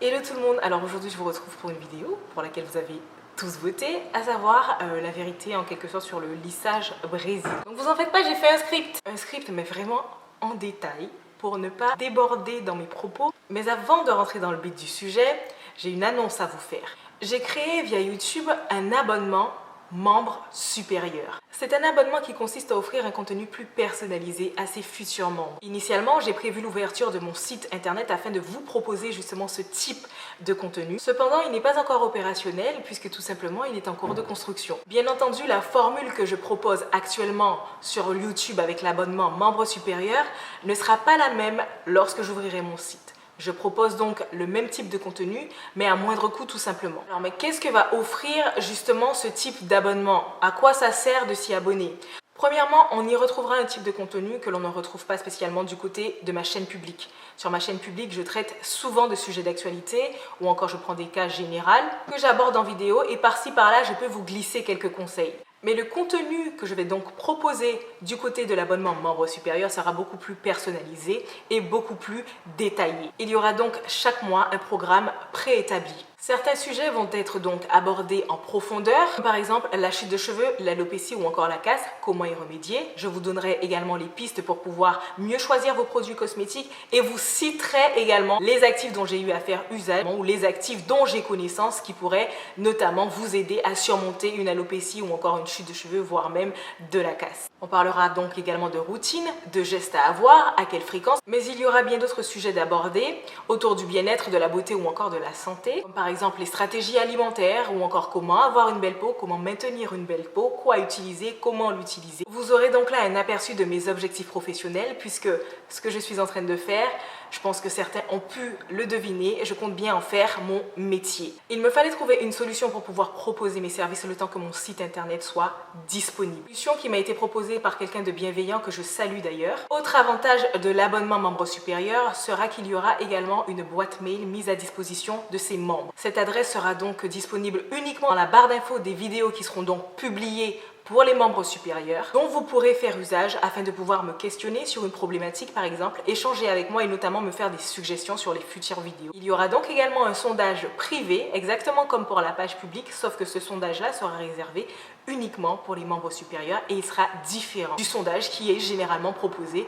Hello tout le monde, alors aujourd'hui je vous retrouve pour une vidéo pour laquelle vous avez tous voté, à savoir la vérité en quelque sorte sur le lissage brésil. Donc vous en faites pas, j'ai fait un script mais vraiment en détail pour ne pas déborder dans mes propos. Mais avant de rentrer dans le vif du sujet, j'ai une annonce à vous faire. J'ai créé via YouTube un abonnement membre supérieur. C'est un abonnement qui consiste à offrir un contenu plus personnalisé à ses futurs membres. Initialement, j'ai prévu l'ouverture de mon site internet afin de vous proposer justement ce type de contenu. Cependant, il n'est pas encore opérationnel puisque tout simplement, il est en cours de construction. Bien entendu, la formule que je propose actuellement sur YouTube avec l'abonnement membre supérieur ne sera pas la même lorsque j'ouvrirai mon site. Je propose donc le même type de contenu, mais à moindre coût tout simplement. Alors, mais qu'est-ce que va offrir justement ce type d'abonnement? À quoi ça sert de s'y abonner? Premièrement, on y retrouvera un type de contenu que l'on ne retrouve pas spécialement du côté de ma chaîne publique. Sur ma chaîne publique, je traite souvent de sujets d'actualité ou encore je prends des cas généraux que j'aborde en vidéo et par-ci par-là, je peux vous glisser quelques conseils. Mais le contenu que je vais donc proposer du côté de l'abonnement membre supérieur sera beaucoup plus personnalisé et beaucoup plus détaillé. Il y aura donc chaque mois un programme préétabli. Certains sujets vont être donc abordés en profondeur, par exemple la chute de cheveux, l'alopécie ou encore la casse, comment y remédier. Je vous donnerai également les pistes pour pouvoir mieux choisir vos produits cosmétiques et vous citerai également les actifs dont j'ai eu à faire usage ou les actifs dont j'ai connaissance qui pourraient notamment vous aider à surmonter une alopécie ou encore une chute de cheveux, voire même de la casse. On parlera donc également de routine, de gestes à avoir, à quelle fréquence, mais il y aura bien d'autres sujets d'aborder autour du bien-être, de la beauté ou encore de la santé, comme par exemple les stratégies alimentaires ou encore comment avoir une belle peau, comment maintenir une belle peau, quoi utiliser, comment l'utiliser. Vous aurez donc là un aperçu de mes objectifs professionnels puisque ce que je suis en train de faire, je pense que certains ont pu le deviner et je compte bien en faire mon métier. Il me fallait trouver une solution pour pouvoir proposer mes services le temps que mon site internet soit disponible. Une solution qui m'a été proposée par quelqu'un de bienveillant que je salue d'ailleurs. Autre avantage de l'abonnement membre supérieur sera qu'il y aura également une boîte mail mise à disposition de ses membres. Cette adresse sera donc disponible uniquement dans la barre d'infos des vidéos qui seront donc publiées pour les membres supérieurs, dont vous pourrez faire usage afin de pouvoir me questionner sur une problématique par exemple, échanger avec moi et notamment me faire des suggestions sur les futures vidéos. Il y aura donc également un sondage privé, exactement comme pour la page publique, sauf que ce sondage-là sera réservé uniquement pour les membres supérieurs et il sera différent du sondage qui est généralement proposé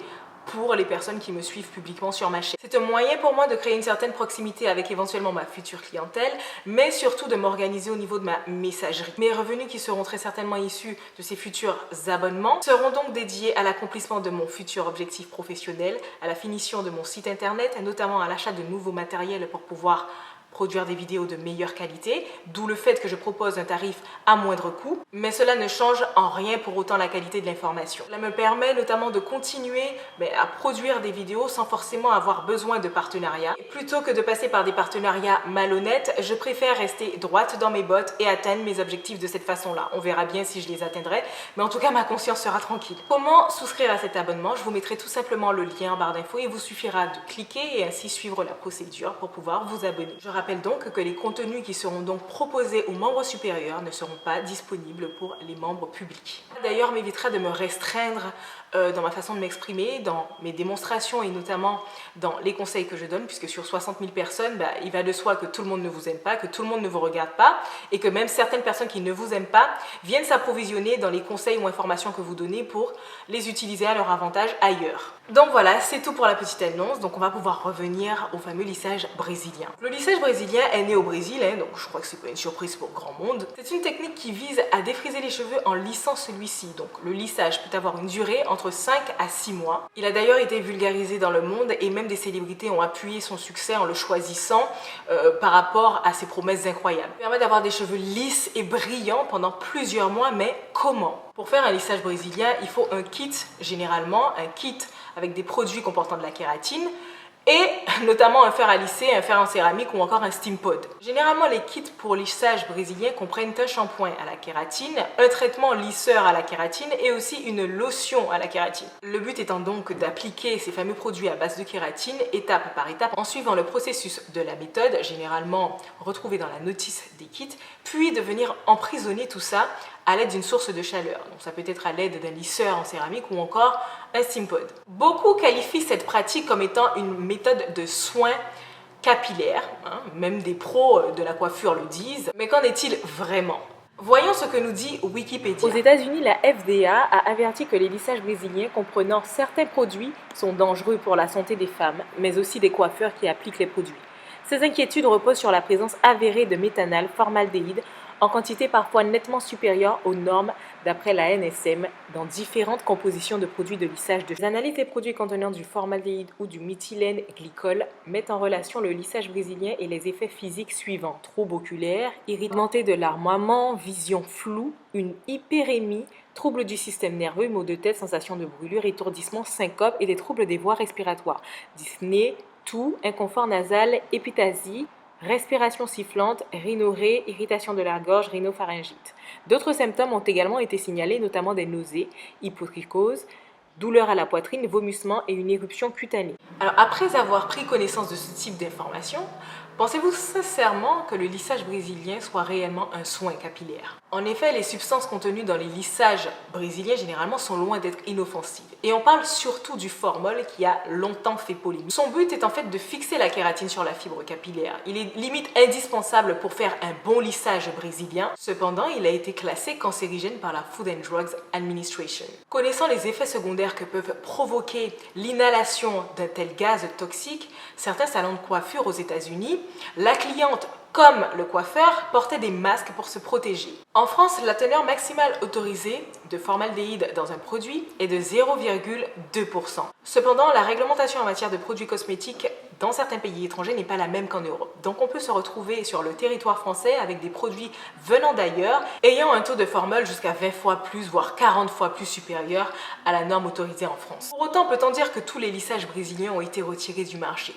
pour les personnes qui me suivent publiquement sur ma chaîne. C'est un moyen pour moi de créer une certaine proximité avec éventuellement ma future clientèle, mais surtout de m'organiser au niveau de ma messagerie. Mes revenus qui seront très certainement issus de ces futurs abonnements seront donc dédiés à l'accomplissement de mon futur objectif professionnel, à la finition de mon site internet, et notamment à l'achat de nouveaux matériels pour pouvoir produire des vidéos de meilleure qualité, d'où le fait que je propose un tarif à moindre coût, mais cela ne change en rien pour autant la qualité de l'information. Cela me permet notamment de continuer à produire des vidéos sans forcément avoir besoin de partenariats. Et plutôt que de passer par des partenariats malhonnêtes, je préfère rester droite dans mes bottes et atteindre mes objectifs de cette façon-là. On verra bien si je les atteindrai, mais en tout cas ma conscience sera tranquille. Comment souscrire à cet abonnement? Je vous mettrai tout simplement le lien en barre d'infos et il vous suffira de cliquer et ainsi suivre la procédure pour pouvoir vous abonner. Je rappelle donc que les contenus qui seront donc proposés aux membres supérieurs ne seront pas disponibles pour les membres publics. D'ailleurs, m'évitera de me restreindre dans ma façon de m'exprimer, dans mes démonstrations et notamment dans les conseils que je donne, puisque sur 60 000 personnes, il va de soi que tout le monde ne vous aime pas, que tout le monde ne vous regarde pas et que même certaines personnes qui ne vous aiment pas viennent s'approvisionner dans les conseils ou informations que vous donnez pour les utiliser à leur avantage ailleurs. Donc voilà, c'est tout pour la petite annonce. Donc on va pouvoir revenir au fameux lissage brésilien. Le lissage brésilien est né au Brésil, donc je crois que c'est pas une surprise pour grand monde. C'est une technique qui vise à défriser les cheveux en lissant celui-ci. Donc le lissage peut avoir une durée entre 5 à 6 mois. Il a d'ailleurs été vulgarisé dans le monde et même des célébrités ont appuyé son succès en le choisissant par rapport à ses promesses incroyables. Il permet d'avoir des cheveux lisses et brillants pendant plusieurs mois, mais comment? Pour faire un lissage brésilien, il faut un kit, généralement un kit avec des produits comportant de la kératine et notamment un fer à lisser, un fer en céramique ou encore un steam pod. Généralement, les kits pour lissage brésilien comprennent un shampoing à la kératine, un traitement lisseur à la kératine et aussi une lotion à la kératine. Le but étant donc d'appliquer ces fameux produits à base de kératine étape par étape en suivant le processus de la méthode, généralement retrouvé dans la notice des kits, puis de venir emprisonner tout ça à l'aide d'une source de chaleur. Donc ça peut être à l'aide d'un lisseur en céramique ou encore un steam pod. Beaucoup qualifient cette pratique comme étant une méthode de soin capillaire, hein, même des pros de la coiffure le disent, mais qu'en est-il vraiment? Voyons ce que nous dit Wikipédia. Aux États-Unis, la FDA a averti que les lissages brésiliens comprenant certains produits sont dangereux pour la santé des femmes, mais aussi des coiffeurs qui appliquent les produits. Ces inquiétudes reposent sur la présence avérée de méthanol, formaldéhyde, en quantité parfois nettement supérieure aux normes d'après la NSM dans différentes compositions de produits de lissage. Les analyses des produits contenant du formaldéhyde ou du méthylène glycol mettent en relation le lissage brésilien et les effets physiques suivants: troubles oculaires, irritation de larmoiement, vision floue, une hyperémie, troubles du système nerveux, maux de tête, sensation de brûlure, étourdissement, syncope et des troubles des voies respiratoires, dyspnée, toux, inconfort nasal, épitasie, respiration sifflante, rhinorrhée, irritation de la gorge, rhinopharyngite. D'autres symptômes ont également été signalés, notamment des nausées, hypotrichose, douleur à la poitrine, vomissements et une éruption cutanée. Alors après avoir pris connaissance de ce type d'informations, pensez-vous sincèrement que le lissage brésilien soit réellement un soin capillaire? En effet, les substances contenues dans les lissages brésiliens généralement sont loin d'être inoffensives. Et on parle surtout du formol qui a longtemps fait polémique. Son but est en fait de fixer la kératine sur la fibre capillaire. Il est limite indispensable pour faire un bon lissage brésilien. Cependant, il a été classé cancérigène par la Food and Drugs Administration. Connaissant les effets secondaires que peuvent provoquer l'inhalation d'un tel gaz toxique, certains salons de coiffure aux États-Unis, la cliente comme le coiffeur portaient des masques pour se protéger. En France, la teneur maximale autorisée de formaldéhyde dans un produit est de 0,2%. Cependant, la réglementation en matière de produits cosmétiques dans certains pays étrangers n'est pas la même qu'en Europe. Donc on peut se retrouver sur le territoire français avec des produits venant d'ailleurs, ayant un taux de formol jusqu'à 20 fois plus, voire 40 fois plus supérieur à la norme autorisée en France. Pour autant, peut-on dire que tous les lissages brésiliens ont été retirés du marché?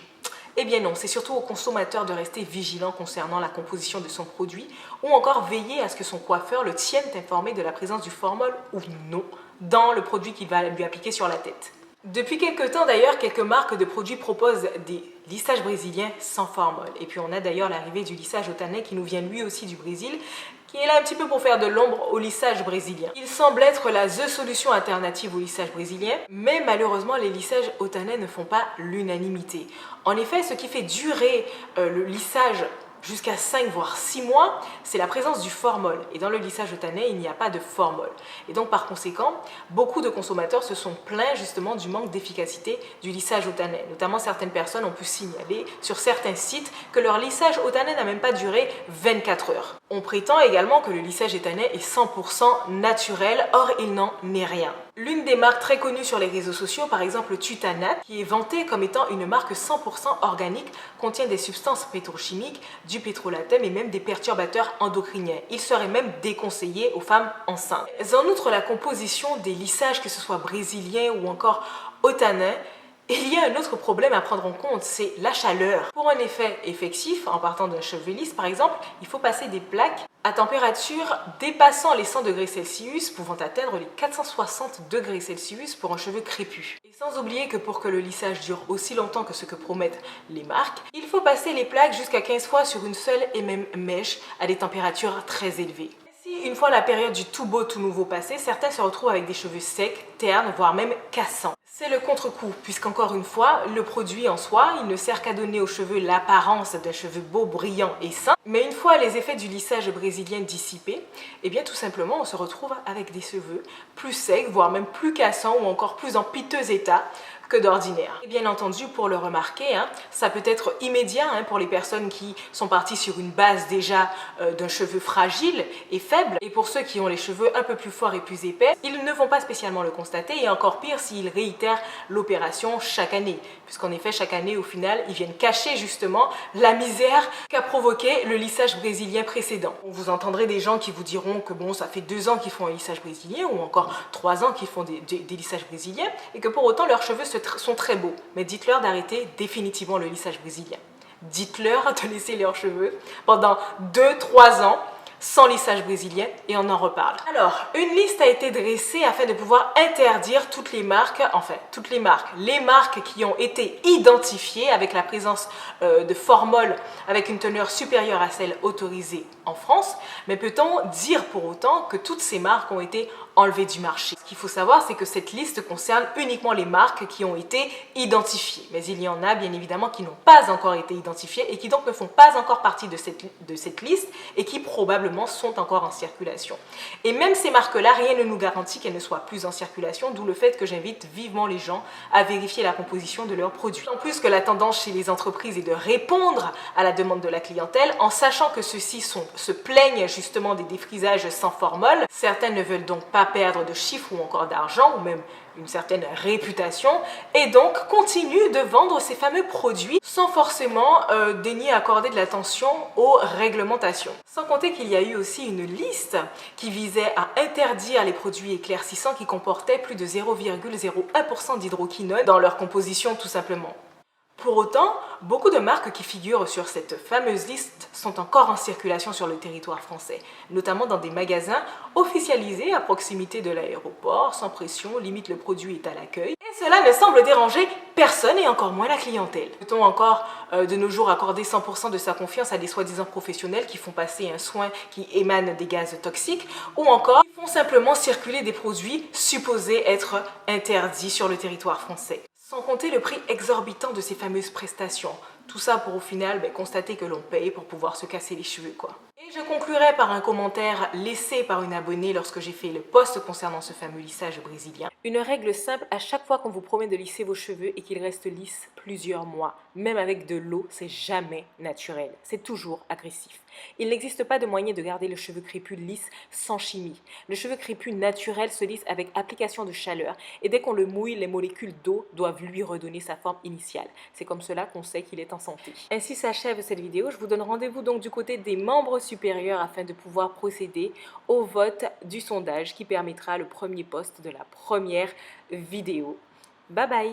Eh bien non, c'est surtout au consommateur de rester vigilant concernant la composition de son produit ou encore veiller à ce que son coiffeur le tienne informé de la présence du formol ou non dans le produit qu'il va lui appliquer sur la tête. Depuis quelques temps d'ailleurs, quelques marques de produits proposent des lissages brésiliens sans formol. Et puis on a d'ailleurs l'arrivée du lissage au tannin qui nous vient lui aussi du Brésil, qui est là un petit peu pour faire de l'ombre au lissage brésilien. Il semble être la The solution alternative au lissage brésilien, mais malheureusement les lissages au tannin ne font pas l'unanimité. En effet, ce qui fait durer le lissage jusqu'à 5 voire 6 mois, c'est la présence du formol. Et dans le lissage au tannin, il n'y a pas de formol. Et donc par conséquent, beaucoup de consommateurs se sont plaints justement du manque d'efficacité du lissage au tannin. Notamment certaines personnes ont pu signaler sur certains sites que leur lissage au tannin n'a même pas duré 24 heures. On prétend également que le lissage au tannin est 100% naturel, or il n'en est rien. L'une des marques très connues sur les réseaux sociaux, par exemple Tutanat, qui est vantée comme étant une marque 100% organique, contient des substances pétrochimiques, du pétrolatum et même des perturbateurs endocriniens. Il serait même déconseillé aux femmes enceintes. En outre, la composition des lissages, que ce soit brésiliens ou encore au tannin, il y a un autre problème à prendre en compte, c'est la chaleur. Pour un effet effectif, en partant d'un cheveu lisse par exemple, il faut passer des plaques à température dépassant les 100 degrés Celsius, pouvant atteindre les 460 degrés Celsius pour un cheveu crépus. Et sans oublier que pour que le lissage dure aussi longtemps que ce que promettent les marques, il faut passer les plaques jusqu'à 15 fois sur une seule et même mèche à des températures très élevées. Une fois la période du tout beau, tout nouveau passée, certains se retrouvent avec des cheveux secs, ternes, voire même cassants. C'est le contre-coup, puisqu'encore une fois, le produit en soi, il ne sert qu'à donner aux cheveux l'apparence d'un cheveu beau, brillant et sain. Mais une fois les effets du lissage brésilien dissipés, eh bien tout simplement, on se retrouve avec des cheveux plus secs, voire même plus cassants ou encore plus en piteux état que d'ordinaire. Et bien entendu, pour le remarquer, ça peut être immédiat pour les personnes qui sont parties sur une base déjà d'un cheveu fragile et faible. Et pour ceux qui ont les cheveux un peu plus forts et plus épais, ils ne vont pas spécialement le constater, et encore pire s'ils réitèrent l'opération chaque année. Puisqu'en effet, chaque année, au final, ils viennent cacher justement la misère qu'a provoqué le lissage brésilien précédent. Vous entendrez des gens qui vous diront que bon, ça fait 2 ans qu'ils font un lissage brésilien, ou encore 3 ans qu'ils font des lissages brésiliens, et que pour autant leurs cheveux sont très beaux. Mais dites-leur d'arrêter définitivement le lissage brésilien. Dites-leur de laisser leurs cheveux pendant 2-3 ans sans lissage brésilien et on en reparle. Alors, une liste a été dressée afin de pouvoir interdire toutes les marques, les marques qui ont été identifiées avec la présence de formol avec une teneur supérieure à celle autorisée en France. Mais peut-on dire pour autant que toutes ces marques ont été enlevées du marché. Ce qu'il faut savoir, c'est que cette liste concerne uniquement les marques qui ont été identifiées. Mais il y en a bien évidemment qui n'ont pas encore été identifiées et qui donc ne font pas encore partie de cette liste et qui probablement sont encore en circulation. Et même ces marques-là, rien ne nous garantit qu'elles ne soient plus en circulation, d'où le fait que j'invite vivement les gens à vérifier la composition de leurs produits. En plus que la tendance chez les entreprises est de répondre à la demande de la clientèle en sachant que ceux-ci se plaignent justement des défrisages sans formol. Certaines ne veulent donc pas perdre de chiffres ou encore d'argent ou même une certaine réputation et donc continuent de vendre ces fameux produits sans forcément daigner accorder de l'attention aux réglementations. Sans compter qu'il y a eu aussi une liste qui visait à interdire les produits éclaircissants qui comportaient plus de 0,01% d'hydroquinone dans leur composition tout simplement. Pour autant, beaucoup de marques qui figurent sur cette fameuse liste sont encore en circulation sur le territoire français, notamment dans des magasins officialisés à proximité de l'aéroport, sans pression, limite le produit est à l'accueil. Et cela ne semble déranger personne et encore moins la clientèle. Peut-on encore de nos jours accorder 100% de sa confiance à des soi-disant professionnels qui font passer un soin qui émane des gaz toxiques ou encore qui font simplement circuler des produits supposés être interdits sur le territoire français? Sans compter le prix exorbitant de ces fameuses prestations. Tout ça pour au final constater que l'on paye pour pouvoir se casser les cheveux quoi. Et je conclurai par un commentaire laissé par une abonnée lorsque j'ai fait le post concernant ce fameux lissage brésilien. Une règle simple, à chaque fois qu'on vous promet de lisser vos cheveux et qu'ils restent lisses plusieurs mois, même avec de l'eau, c'est jamais naturel, c'est toujours agressif. Il n'existe pas de moyen de garder le cheveu crépus lisse sans chimie. Le cheveu crépus naturel se lisse avec application de chaleur et dès qu'on le mouille, les molécules d'eau doivent lui redonner sa forme initiale. C'est comme cela qu'on sait qu'il est en santé. Ainsi s'achève cette vidéo. Je vous donne rendez-vous donc du côté des membres supérieurs afin de pouvoir procéder au vote du sondage qui permettra le premier post de la première vidéo. Bye bye!